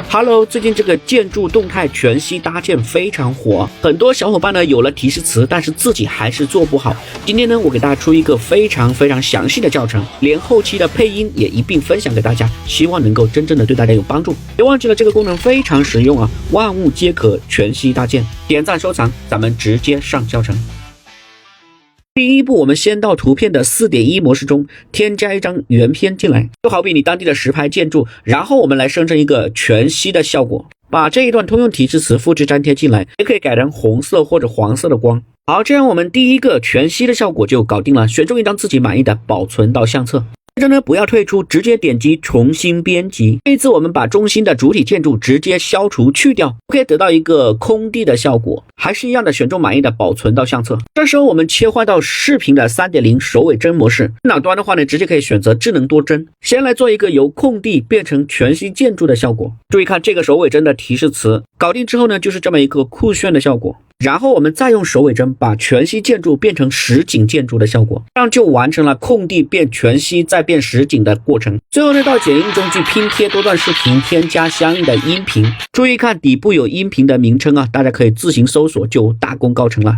Hello， 最近这个建筑动态全息搭建非常火，很多小伙伴呢有了提示词，但是自己还是做不好。今天呢，我给大家出一个非常详细的教程，连后期的配音也一并分享给大家，希望能够真正的对大家有帮助。别忘记了这个功能非常实用啊，万物皆可全息搭建。点赞收藏，咱们直接上教程。第一步，我们先到图片的 4.1 模式中添加一张原片进来，就好比你当地的实拍建筑，然后我们来生成一个全息的效果，把这一段通用提示词复制粘贴进来，也可以改成红色或者黄色的光。好，这样我们第一个全息的效果就搞定了，选中一张自己满意的，保存到相册。接着呢，不要退出，直接点击重新编辑。这一次我们把中心的主体建筑直接消除去掉，可以得到一个空地的效果。还是一样的，选中满意的，保存到相册。这时候我们切换到视频的 3.0 首尾帧模式，电脑端的话呢，直接可以选择智能多帧。先来做一个由空地变成全息建筑的效果。注意看这个首尾帧的提示词，搞定之后呢，就是这么一个酷炫的效果。然后我们再用首尾帧把全息建筑变成实景建筑的效果，这样就完成了空地变全息再变实景的过程。最后呢，到剪映中去拼贴多段视频，添加相应的音频。注意看底部有音频的名称啊，大家可以自行搜索就大功告成了。